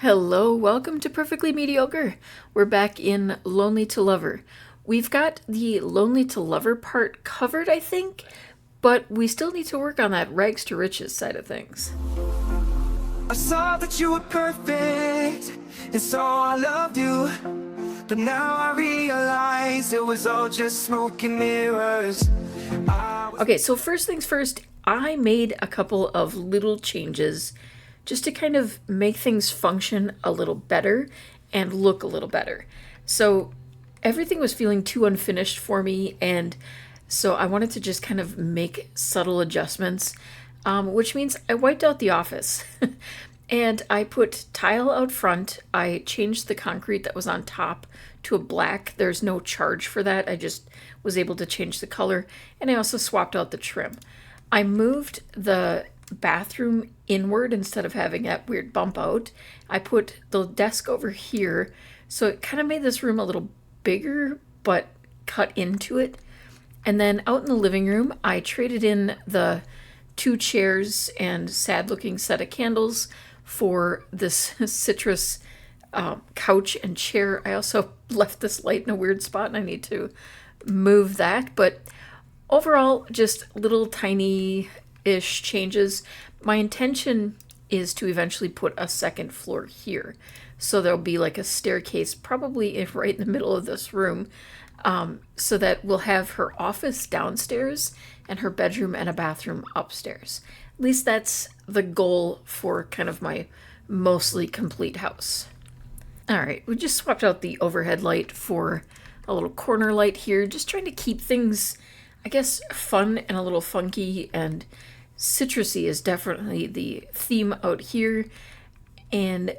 Hello, welcome to Perfectly Mediocre. We're back in Lonely to Lover. We've got the Lonely to Lover part covered, I think, but we still need to work on that rags to riches side of things. I saw that you were perfect, and so I loved you. But now I realize it was all just smoke and mirrors. Okay, so first things first, I made a couple of little changes just to kind of make things function a little better and look a little better. So everything was feeling too unfinished for me, and so I wanted to just kind of make subtle adjustments, which means I wiped out the office. And I put tile out front. I changed the concrete that was on top to a black. There's no charge for that. I just was able to change the color. And I also swapped out the trim. I moved the bathroom inward instead of having that weird bump out. I put the desk over here. So it kind of made this room a little bigger, but cut into it. And then out in the living room, I traded in the 2 chairs and sad looking set of candles for this citrus couch and chair. I also left this light in a weird spot and I need to move that. But overall, just little tiny-ish changes. My intention is to eventually put a second floor here. So there'll be like a staircase probably right in the middle of this room, so that we'll have her office downstairs and her bedroom and a bathroom upstairs. At least that's the goal for kind of my mostly complete house. All right, we just swapped out the overhead light for a little corner light here, just trying to keep things, I guess, fun and a little funky, and citrusy is definitely the theme out here. And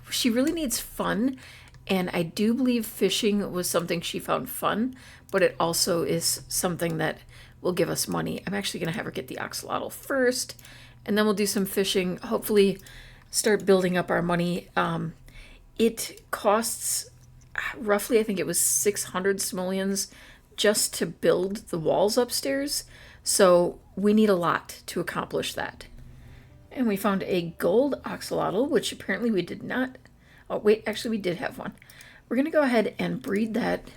she really needs fun, and I do believe fishing was something she found fun, but it also is something that will give us money. I'm actually going to have her get the axolotl first, and then we'll do some fishing, hopefully start building up our money. It costs roughly, I think it was 600 simoleons just to build the walls upstairs, so we need a lot to accomplish that. And we found a gold axolotl, which apparently we did not. Oh, wait, actually we did have one. We're going to go ahead and breed that.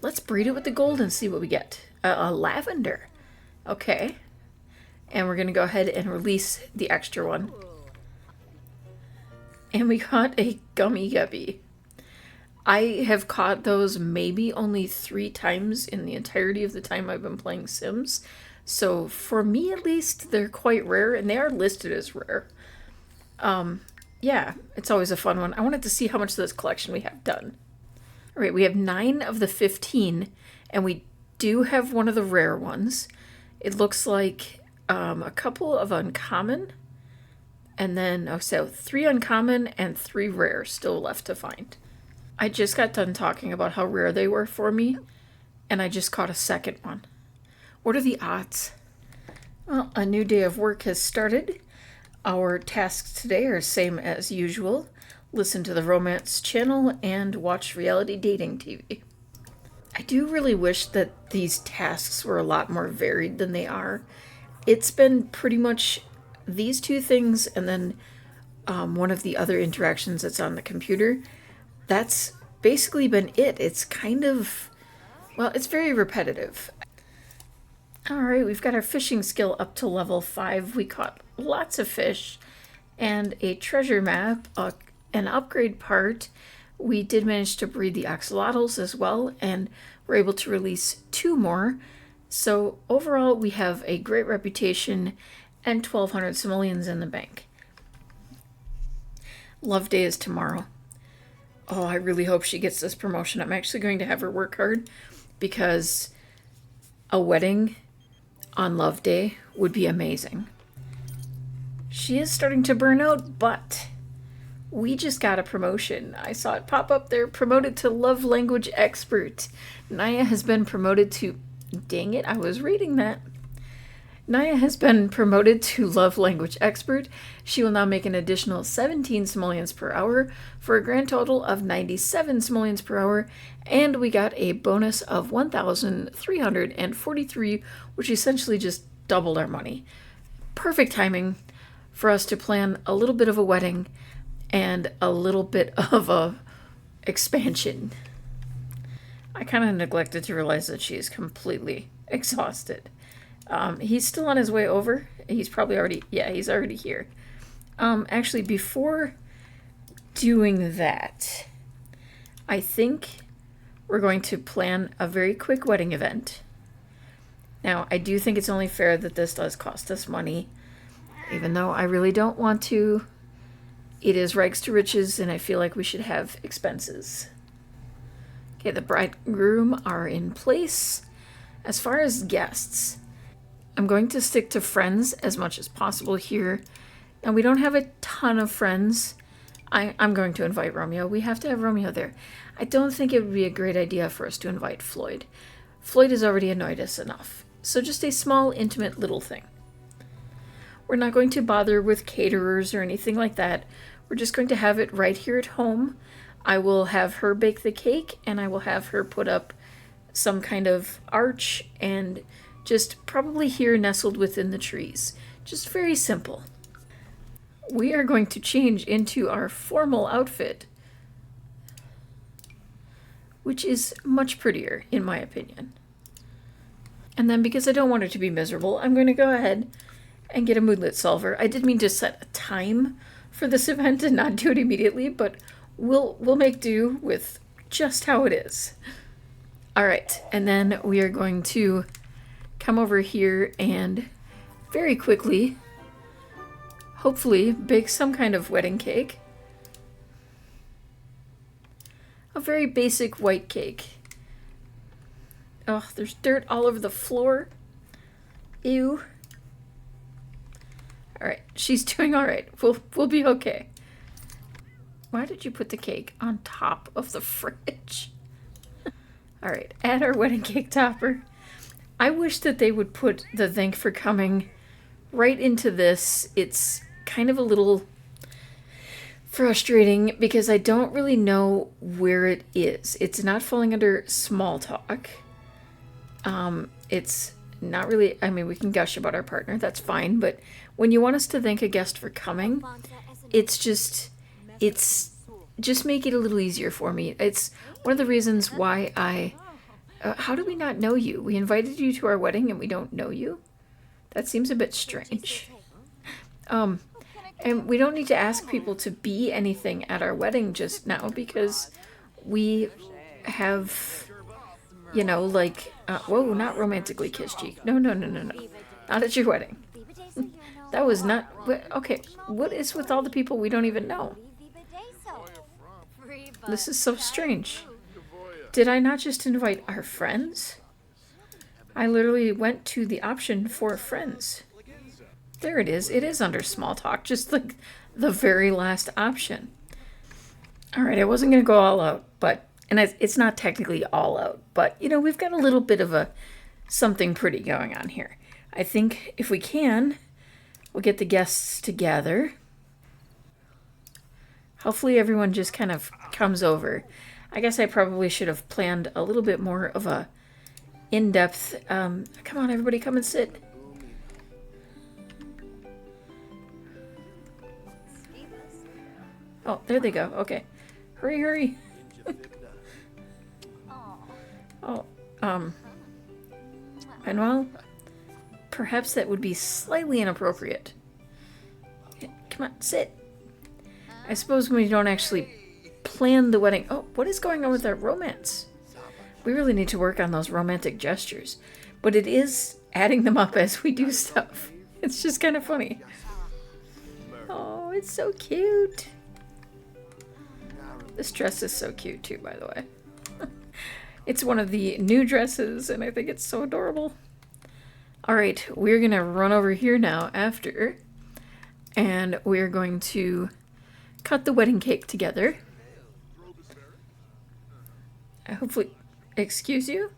Let's breed it with the gold and see what we get. A lavender. Okay. And we're going to go ahead and release the extra one. And we caught a gummy guppy. I have caught those maybe only 3 times in the entirety of the time I've been playing Sims. So for me at least, they're quite rare, and they are listed as rare. Yeah, it's always a fun one. I wanted to see how much of this collection we have done. All right, we have 9 of the 15, and we do have one of the rare ones. It looks like a couple of uncommon, and then, so 3 uncommon and 3 rare still left to find. I just got done talking about how rare they were for me, and I just caught a second one. What are the odds? Well, a new day of work has started. Our tasks today are same as usual. Listen to the romance channel and watch reality dating TV. I do really wish that these tasks were a lot more varied than they are. It's been pretty much these 2 things and then one of the other interactions that's on the computer. That's basically been it. It's kind of, well, it's very repetitive. All right, we've got our fishing skill up to level 5. We caught lots of fish and a treasure map, an upgrade part. We did manage to breed the axolotls as well, and we're able to release 2 more. So overall, we have a great reputation and 1,200 simoleons in the bank. Love Day is tomorrow. Oh, I really hope she gets this promotion. I'm actually going to have her work hard, because a wedding on Love Day would be amazing. She is starting to burn out, but we just got a promotion. I saw it pop up there, promoted to love language expert. Naya has been promoted to, dang it, I was reading that. Naya has been promoted to love language expert. She will now make an additional 17 simoleons per hour for a grand total of 97 simoleons per hour, and we got a bonus of 1,343, which essentially just doubled our money. Perfect timing for us to plan a little bit of a wedding and a little bit of a expansion. I kind of neglected to realize that she is completely exhausted. He's still on his way over. He's probably already, yeah, he's already here. Actually, before doing that, I think we're going to plan a very quick wedding event. Now, I do think it's only fair that this does cost us money, even though I really don't want to. It is rags to riches, and I feel like we should have expenses. Okay, the bride and groom are in place. As far as guests, I'm going to stick to friends as much as possible here. And we don't have a ton of friends. I'm going to invite Romeo. We have to have Romeo there. I don't think it would be a great idea for us to invite Floyd. Floyd has already annoyed us enough. So just a small, intimate little thing. We're not going to bother with caterers or anything like that. We're just going to have it right here at home. I will have her bake the cake, and I will have her put up some kind of arch, and just probably here nestled within the trees. Just very simple. We are going to change into our formal outfit, which is much prettier, in my opinion. And then, because I don't want it to be miserable, I'm going to go ahead and get a moodlet solver. I did mean to set a time for this event and not do it immediately, but we'll make do with just how it is. All right, and then we are going to come over here and very quickly, hopefully, bake some kind of wedding cake. A very basic white cake. Oh, there's dirt all over the floor. Ew. All right, she's doing all right. We'll be okay. Why did you put the cake on top of the fridge? All right, add our wedding cake topper. I wish that they would put the thank for coming right into this. It's kind of a little frustrating because I don't really know where it is. It's not falling under small talk. It's not really, I mean, we can gush about our partner, that's fine, but when you want us to thank a guest for coming, it's just make it a little easier for me. It's one of the reasons why how do we not know you? We invited you to our wedding and we don't know you? That seems a bit strange. And we don't need to ask people to be anything at our wedding just now because we have, you know, like, whoa, not romantically kiss cheek. No. Not at your wedding. That was not, okay, what is with all the people we don't even know? This is so strange. Did I not just invite our friends? I literally went to the option for friends. There it is. It is under small talk, just like the very last option. All right, I wasn't going to go all out, and it's not technically all out, but, you know, we've got a little bit of something pretty going on here. I think if we can, we'll get the guests together. Hopefully everyone just kind of comes over. I guess I probably should have planned a little bit more of a in-depth, come on, everybody, come and sit. Oh, there they go. Okay. Hurry. Oh, and well, perhaps that would be slightly inappropriate. Come on, sit. I suppose when we don't actually plan the wedding. Oh, what is going on with our romance? We really need to work on those romantic gestures. But it is adding them up as we do stuff. It's just kind of funny. Oh, it's so cute. This dress is so cute too, by the way. It's one of the new dresses, and I think it's so adorable. All right, we're going to run over here now after, and we're going to cut the wedding cake together. Hopefully, excuse you?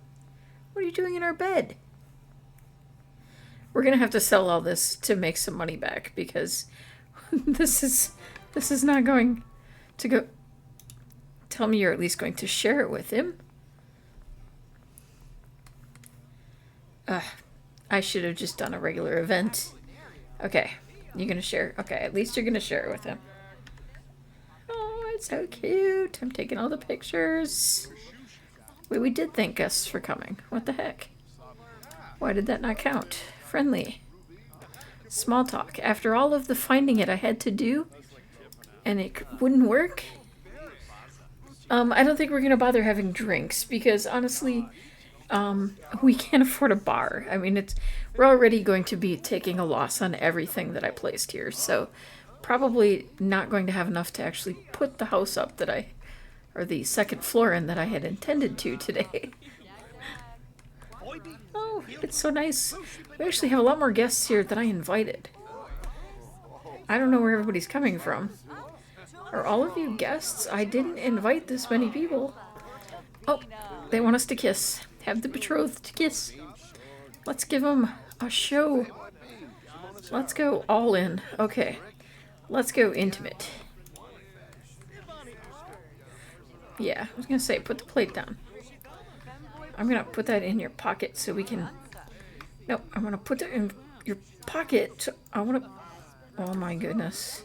What are you doing in our bed? We're going to have to sell all this to make some money back, because this is not going to go. Tell me you're at least going to share it with him. I should have just done a regular event. Okay. You gonna share? Okay, at least you're gonna share it with him. Oh, it's so cute. I'm taking all the pictures. Wait, we did thank guests for coming. What the heck? Why did that not count? Friendly. Small talk. After all of the finding it I had to do, and it wouldn't work? I don't think we're gonna bother having drinks, because honestly, we can't afford a bar. I mean, we're already going to be taking a loss on everything that I placed here, so probably not going to have enough to actually put the house up or the second floor in that I had intended to today. Oh, it's so nice. We actually have a lot more guests here than I invited. I don't know where everybody's coming from. Are all of you guests? I didn't invite this many people. Oh, they want us to kiss. Have the betrothed kiss. Let's give them a show. Let's go all in. Okay. Let's go intimate. Yeah, I was gonna say, put the plate down. I'm gonna put that in your pocket so we can... No, I'm gonna put that in your pocket. I wanna... Oh my goodness.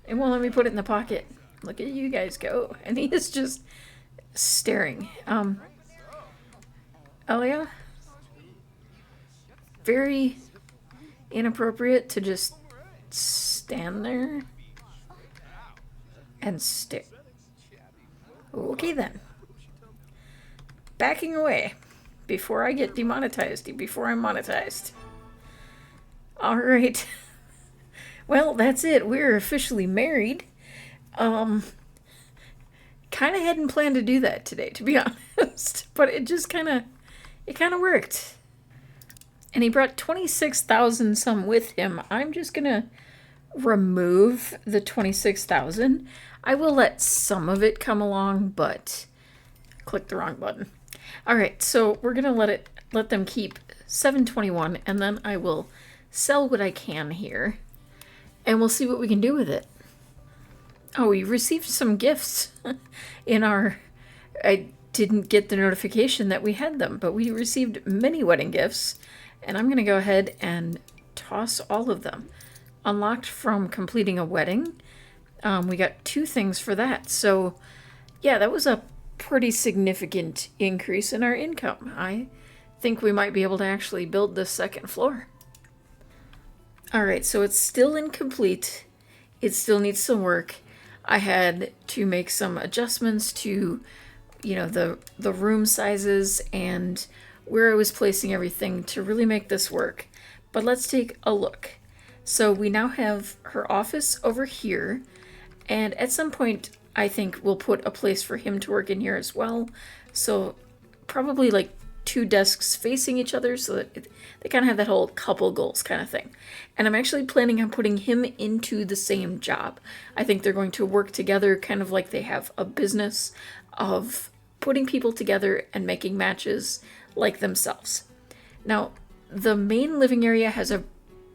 It won't let me put it in the pocket. Look at you guys go. And he is just staring. Elia? Very inappropriate to just stand there and stare. Okay then. Backing away before I get demonetized, before I'm monetized. Alright. Well, that's it. We're officially married. Kind of hadn't planned to do that today, to be honest. But it just kind of worked. And he brought 26,000 some with him. I'm just going to remove the 26,000. I will let some of it come along, but click the wrong button. All right, so we're going to let them keep 721, and then I will sell what I can here, and we'll see what we can do with it. Oh, we received some gifts in our... I didn't get the notification that we had them, but we received many wedding gifts, and I'm going to go ahead and toss all of them. Unlocked from completing a wedding. We got 2 things for that. So, yeah, that was a pretty significant increase in our income. I think we might be able to actually build this second floor. Alright, so it's still incomplete. It still needs some work. I had to make some adjustments to, the room sizes and where I was placing everything to really make this work. But let's take a look. So we now have her office over here, and at some point I think we'll put a place for him to work in here as well. So probably like 2 desks facing each other so that they kind of have that whole couple goals kind of thing. And I'm actually planning on putting him into the same job. I think they're going to work together kind of like they have a business of putting people together and making matches like themselves. Now, the main living area has a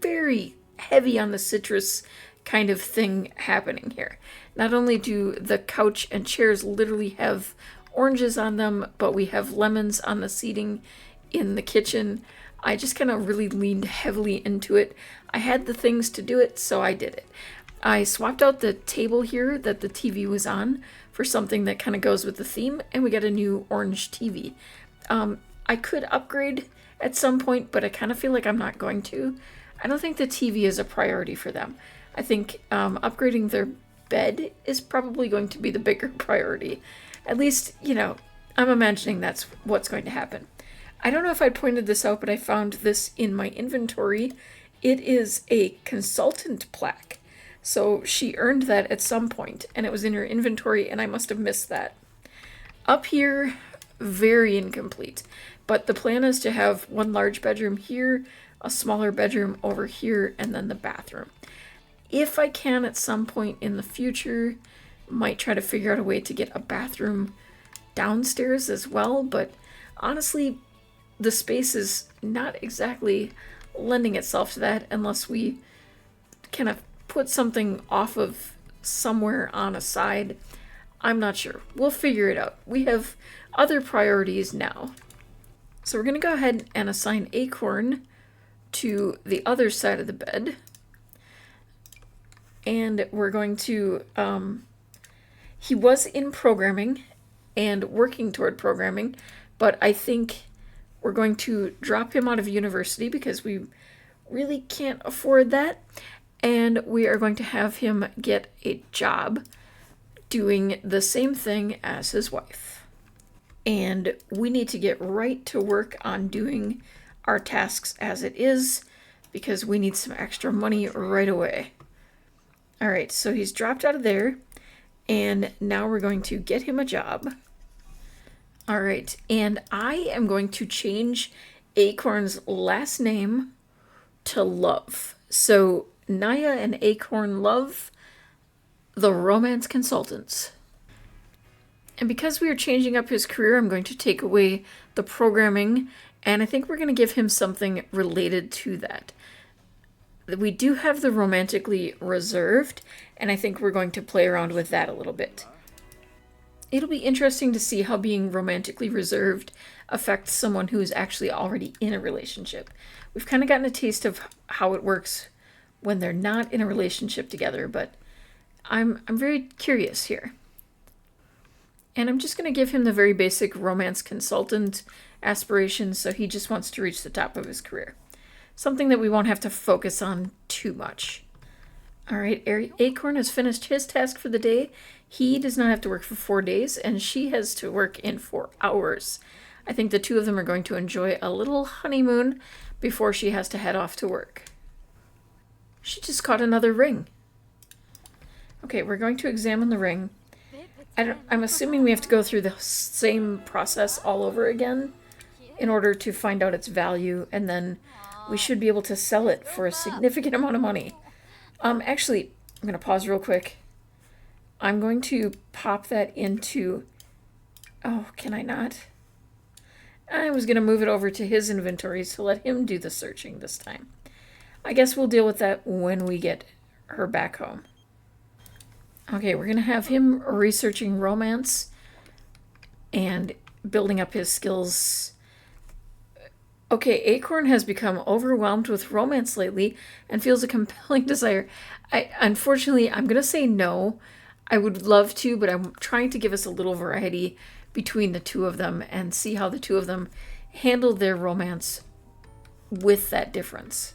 very heavy on the citrus kind of thing happening here. Not only do the couch and chairs literally have oranges on them, but we have lemons on the seating in the kitchen. I just kind of really leaned heavily into it. I had the things to do it, so I did it. I swapped out the table here that the TV was on for something that kind of goes with the theme, and we got a new orange TV. I could upgrade at some point, but I kind of feel like I'm not going to. I don't think the TV is a priority for them. I think upgrading their bed is probably going to be the bigger priority. At least, I'm imagining that's what's going to happen. I don't know if I pointed this out, but I found this in my inventory. It is a consultant plaque. So she earned that at some point, and it was in her inventory, and I must have missed that. Up here, very incomplete. But the plan is to have one large bedroom here, a smaller bedroom over here, and then the bathroom. If I can at some point in the future, might try to figure out a way to get a bathroom downstairs as well, but honestly, the space is not exactly lending itself to that unless we kind of put something off of somewhere on a side. I'm not sure. We'll figure it out. We have other priorities now. So we're going to go ahead and assign Acorn to the other side of the bed. and we're going to, he was in programming and working toward programming, but I think we're going to drop him out of university because we really can't afford that, and we are going to have him get a job doing the same thing as his wife. And we need to get right to work on doing our tasks as it is because we need some extra money right away. All right, so he's dropped out of there, and now we're going to get him a job. All right, and I am going to change Acorn's last name to Love. So Naya and Acorn Love, the romance consultants. And because we are changing up his career, I'm going to take away the programming, and I think we're going to give him something related to that. We do have the romantically reserved, and I think we're going to play around with that a little bit. It'll be interesting to see how being romantically reserved affects someone who is actually already in a relationship. We've kind of gotten a taste of how it works when they're not in a relationship together, but I'm very curious here. And I'm just going to give him the very basic romance consultant aspirations, so he just wants to reach the top of his career. Something that we won't have to focus on too much. All right, Acorn has finished his task for the day. He does not have to work for 4 days, and she has to work in 4 hours. I think the two of them are going to enjoy a little honeymoon before she has to head off to work. She just caught another ring. Okay, we're going to examine the ring. I'm assuming we have to go through the same process all over again in order to find out its value, and then we should be able to sell it for a significant amount of money. Actually, I'm going to pause real quick. I'm going to pop that into... Oh, can I not? I was going to move it over to his inventory to let him do the searching this time. I guess we'll deal with that when we get her back home. Okay, we're going to have him researching romance and building up his skills. Okay, Acorn has become overwhelmed with romance lately and feels a compelling desire. Unfortunately, I'm going to say no. I would love to, but I'm trying to give us a little variety between the two of them and see how the two of them handle their romance with that difference.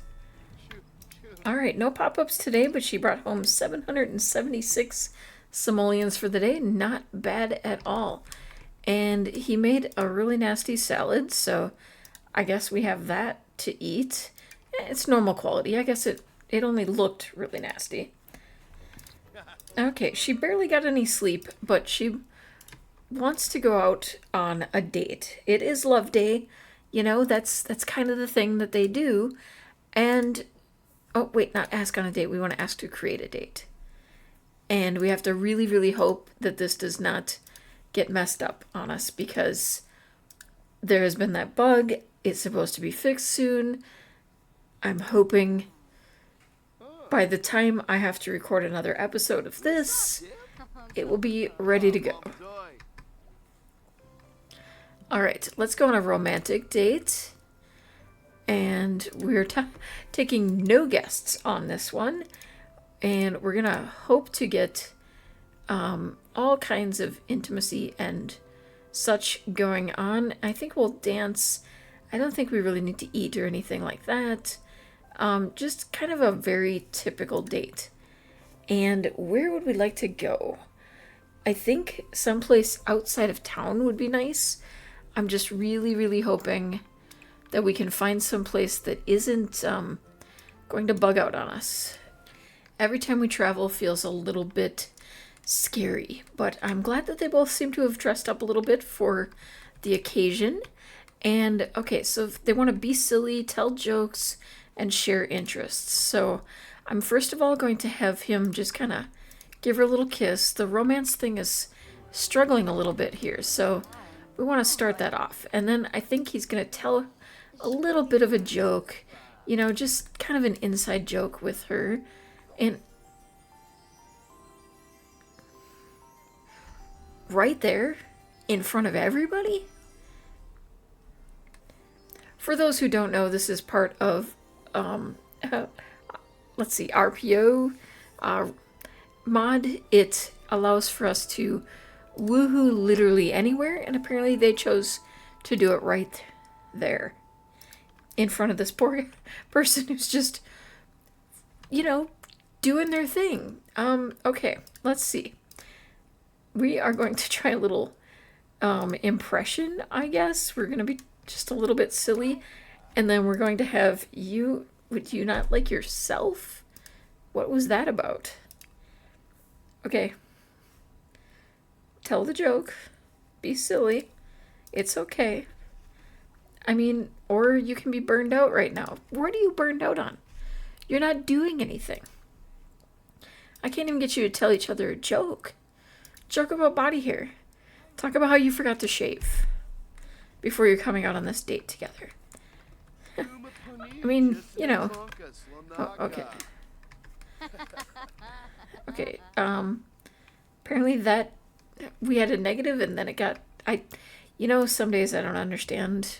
All right, no pop-ups today, but she brought home 776 simoleons for the day. Not bad at all. And he made a really nasty salad, so I guess we have that to eat. It's normal quality. I guess it only looked really nasty. Okay, she barely got any sleep, but she wants to go out on a date. It is Love Day. You know, that's kind of the thing that they do. And, oh, wait, not ask on a date. We want to ask to create a date. And we have to really, really hope that this does not get messed up on us because there has been that bug. It's supposed to be fixed soon. I'm hoping by the time I have to record another episode of this, it will be ready to go. All right, let's go on a romantic date. And we're taking no guests on this one. And we're going to hope to get all kinds of intimacy and such going on. I think we'll dance. I don't think we really need to eat or anything like that. Just kind of a very typical date. And where would we like to go? I think someplace outside of town would be nice. I'm just really, really hoping that we can find some place that isn't going to bug out on us. Every time we travel feels a little bit scary, but I'm glad that they both seem to have dressed up a little bit for the occasion. And okay, so they want to be silly, tell jokes, and share interests. So I'm first of all going to have him just kind of give her a little kiss. The romance thing is struggling a little bit here, so we want to start that off. And then I think he's going to tell a little bit of a joke, you know, just kind of an inside joke with her. And right there in front of everybody. For those who don't know, this is part of let's see, RPO, mod, it allows for us to woohoo literally anywhere, and apparently they chose to do it right there in front of this poor person who's just, doing their thing. Okay, let's see. We are going to try a little impression, I guess. We're going to be just a little bit silly, and then we're going to have you. Would you not like yourself? What was that about? Okay. Tell the joke. Be silly. It's okay. I mean, or you can be burned out right now. What are you burned out on? You're not doing anything. I can't even get you to tell each other a joke. Joke about body hair. Talk about how you forgot to shave before you're coming out on this date together. I mean, Oh, okay. Okay, apparently that we had a negative and then it got, some days I don't understand.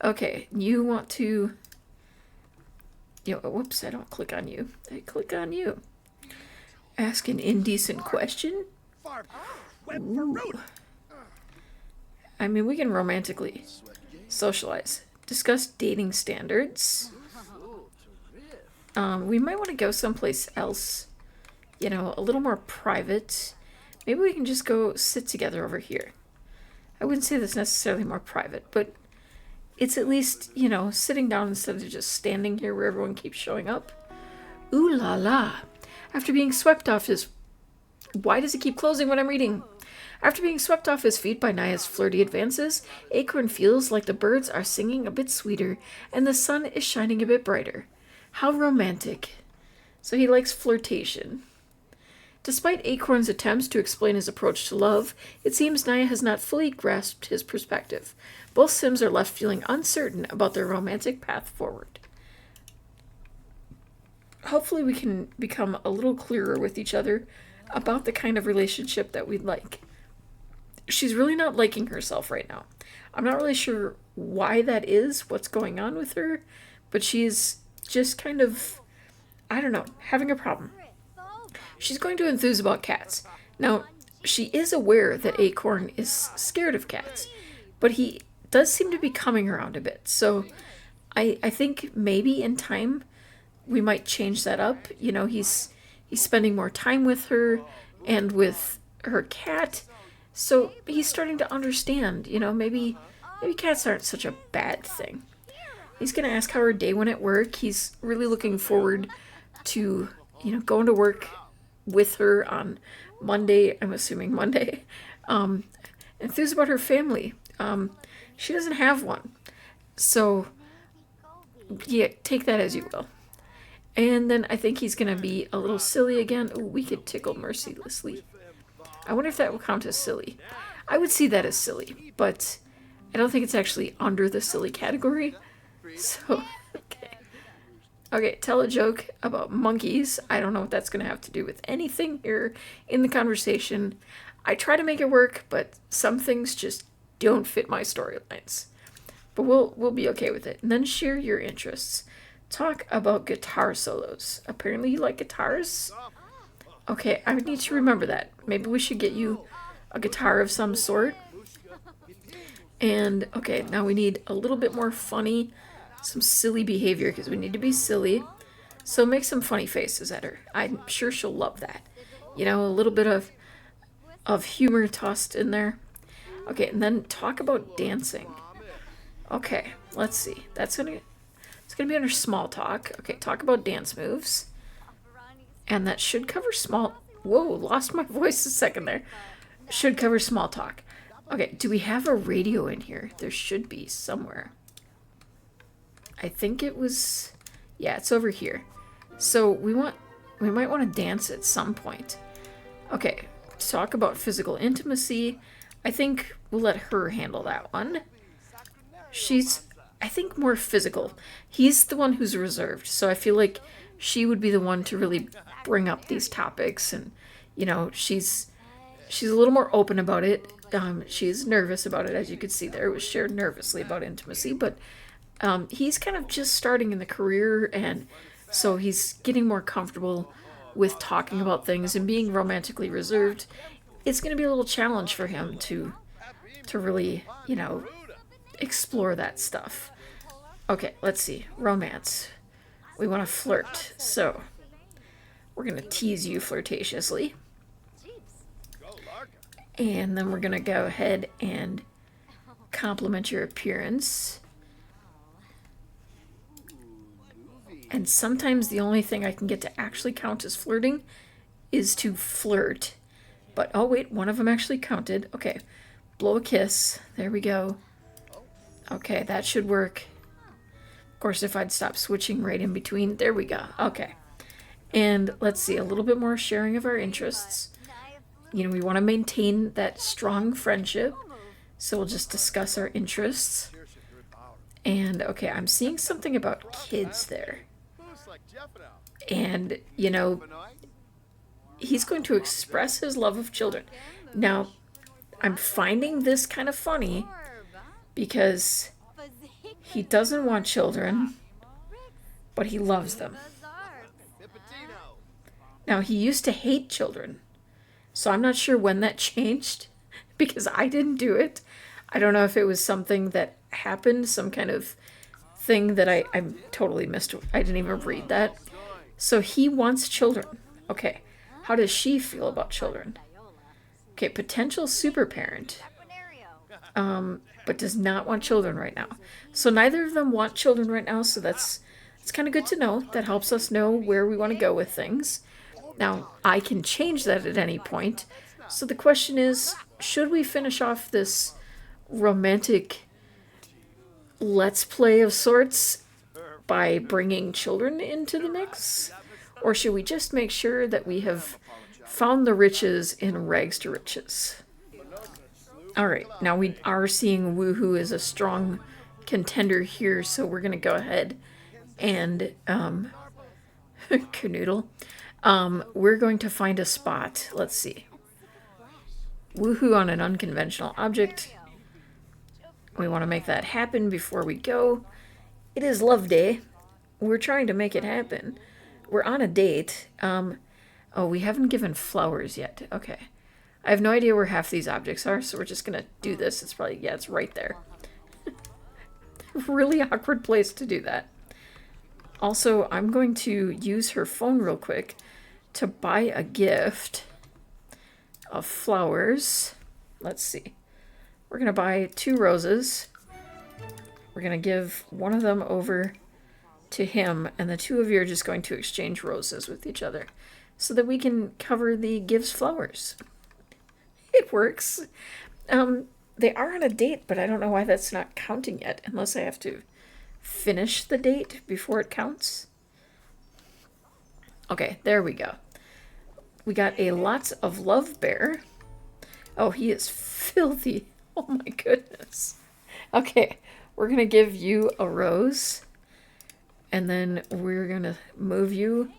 Okay, you want to, whoops, I don't click on you. I click on you. Ask an indecent question? Ooh. I mean, we can romantically socialize. Discuss dating standards. We might want to go someplace else, a little more private. Maybe we can just go sit together over here. I wouldn't say that's necessarily more private, but it's at least, sitting down instead of just standing here where everyone keeps showing up. Ooh la la. After being swept off his... Why does it keep closing when I'm reading? After being swept off his feet by Naya's flirty advances, Acorn feels like the birds are singing a bit sweeter and the sun is shining a bit brighter. How romantic. So he likes flirtation. Despite Acorn's attempts to explain his approach to love, it seems Naya has not fully grasped his perspective. Both Sims are left feeling uncertain about their romantic path forward. Hopefully we can become a little clearer with each other about the kind of relationship that we'd like. She's really not liking herself right now. I'm not really sure why that is, what's going on with her, but she's just kind of, I don't know, having a problem. She's going to enthuse about cats. Now, she is aware that Acorn is scared of cats, but he does seem to be coming around a bit. So I think maybe in time we might change that up. He's spending more time with her and with her cat. So he's starting to understand, maybe cats aren't such a bad thing. He's going to ask how her day went at work. He's really looking forward to, going to work with her on Monday. I'm assuming Monday. Enthused about her family. She doesn't have one. So, yeah, take that as you will. And then I think he's going to be a little silly again. Ooh, we could tickle mercilessly. I wonder if that will count as silly. I would see that as silly, but I don't think it's actually under the silly category. So, okay. Okay, tell a joke about monkeys. I don't know what that's going to have to do with anything here in the conversation. I try to make it work, but some things just don't fit my storylines. But we'll be okay with it. And then share your interests. Talk about guitar solos. Apparently you like guitars? Okay, I would need to remember that. Maybe we should get you a guitar of some sort. And, okay, now we need a little bit more funny, some silly behavior, because we need to be silly. So make some funny faces at her. I'm sure she'll love that. A little bit of humor tossed in there. Okay, and then talk about dancing. Okay, let's see. It's gonna be under small talk. Okay, talk about dance moves. And that should cover small... Whoa, lost my voice a second there. Should cover small talk. Okay, do we have a radio in here? There should be somewhere. I think it was... Yeah, it's over here. So we might want to dance at some point. Okay, talk about physical intimacy. I think we'll let her handle that one. She's, I think, more physical. He's the one who's reserved, so I feel like she would be the one to really bring up these topics, and she's a little more open about it. She's nervous about it, as you could see there. It was shared nervously about intimacy, but he's kind of just starting in the career, and so he's getting more comfortable with talking about things and being romantically reserved, it's going to be a little challenge for him to really, explore that stuff. Okay, let's see. Romance. We want to flirt. So, we're going to tease you flirtatiously. And then we're going to go ahead and compliment your appearance. And sometimes the only thing I can get to actually count as flirting is to flirt. But, oh wait, one of them actually counted. Okay, blow a kiss. There we go. Okay, that should work. Of course, if I'd stop switching right in between. There we go. Okay. And let's see, a little bit more sharing of our interests. We want to maintain that strong friendship. So we'll just discuss our interests. And, okay, I'm seeing something about kids there. And, he's going to express his love of children. Now, I'm finding this kind of funny because he doesn't want children, but he loves them. Now, he used to hate children, so I'm not sure when that changed because I didn't do it. I don't know if it was something that happened, some kind of thing that I totally missed. I didn't even read that. So he wants children. Okay, how does she feel about children? Okay, potential super parent, but does not want children right now. So neither of them want children right now, so it's kind of good to know. That helps us know where we want to go with things. Now, I can change that at any point. So the question is, should we finish off this romantic let's play of sorts by bringing children into the mix? Or should we just make sure that we have found the riches in rags to riches? Alright, now we are seeing Woohoo as a strong contender here, so we're going to go ahead and canoodle. We're going to find a spot. Let's see. Woohoo on an unconventional object. We want to make that happen before we go. It is love day. We're trying to make it happen. We're on a date. Oh, we haven't given flowers yet. Okay. I have no idea where half these objects are, so we're just going to do this. It's probably, yeah, it's right there. Really awkward place to do that. Also, I'm going to use her phone real quick to buy a gift of flowers. Let's see. We're going to buy 2 roses. We're going to give one of them over to him, and the 2 of you are just going to exchange roses with each other so that we can cover the gives flowers. It works. They are on a date, but I don't know why that's not counting yet, unless I have to finish the date before it counts. Okay, there we go. We got a lots of love bear. Oh, he is filthy. Oh my goodness. Okay, we're going to give you a rose. And then we're going to move you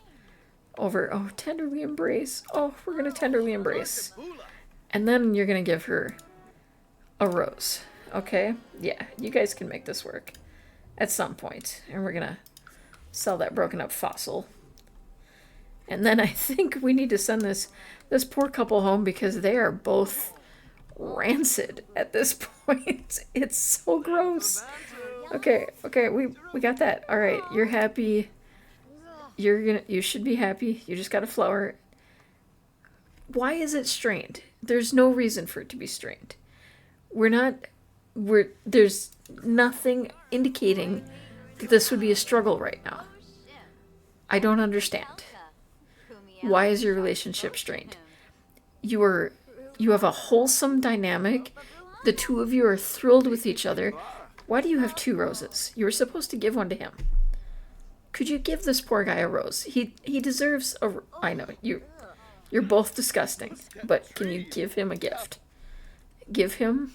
over. Oh, tenderly embrace. Oh, we're going to tenderly embrace. And then you're going to give her a rose. Okay? Yeah, you guys can make this work at some point. And we're going to sell that broken up fossil. And then I think we need to send this poor couple home because they are both rancid at this point. It's so gross. Okay, we got that. All right, you're happy. You should be happy. You just got a flower. Why is it strained? There's no reason for it to be strained. There's nothing indicating that this would be a struggle right now. I don't understand. Why is your relationship strained? You have a wholesome dynamic. The 2 of you are thrilled with each other. Why do you have 2 roses? You were supposed to give one to him. Could you give this poor guy a rose? He deserves a... I know, you're both disgusting, but can you give him a gift? Give him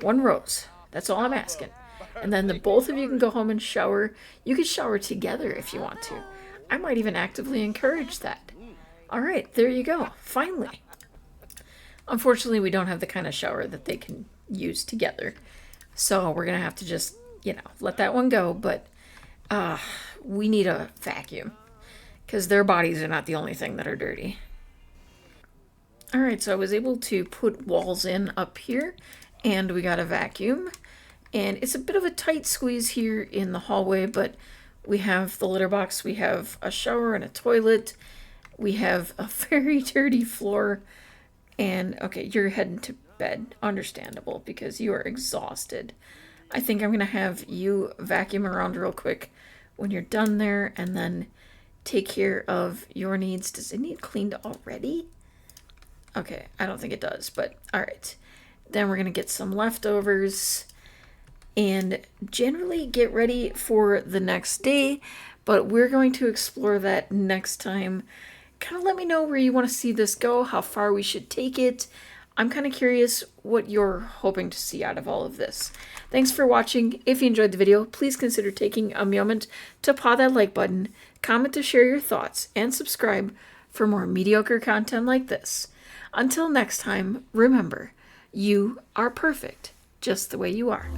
1 rose. That's all I'm asking. And then the both of you can go home and shower. You can shower together if you want to. I might even actively encourage that. All right, there you go. Finally. Unfortunately, we don't have the kind of shower that they can use together. So we're going to have to just, let that one go. But we need a vacuum. because their bodies are not the only thing that are dirty. Alright, so I was able to put walls in up here, and we got a vacuum. And it's a bit of a tight squeeze here in the hallway, but we have the litter box, we have a shower and a toilet, we have a very dirty floor, and okay, you're heading to bed. Understandable, because you are exhausted. I think I'm going to have you vacuum around real quick when you're done there, and then take care of your needs. Does it need cleaned already? Okay, I don't think it does, but alright. Then we're going to get some leftovers and generally get ready for the next day, but we're going to explore that next time. Kind of let me know where you want to see this go, how far we should take it. I'm kind of curious what you're hoping to see out of all of this. Thanks for watching. If you enjoyed the video, please consider taking a moment to paw that like button, comment to share your thoughts, and subscribe for more mediocre content like this. Until next time, remember, you are perfect just the way you are.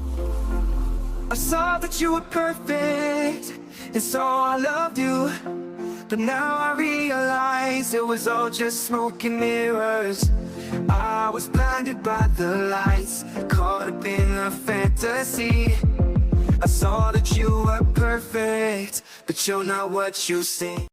I saw that you were perfect, and so I loved you. But now I realize it was all just smoke and mirrors. I was blinded by the lights, caught up in a fantasy. I saw that you were perfect, but you're not what you seem.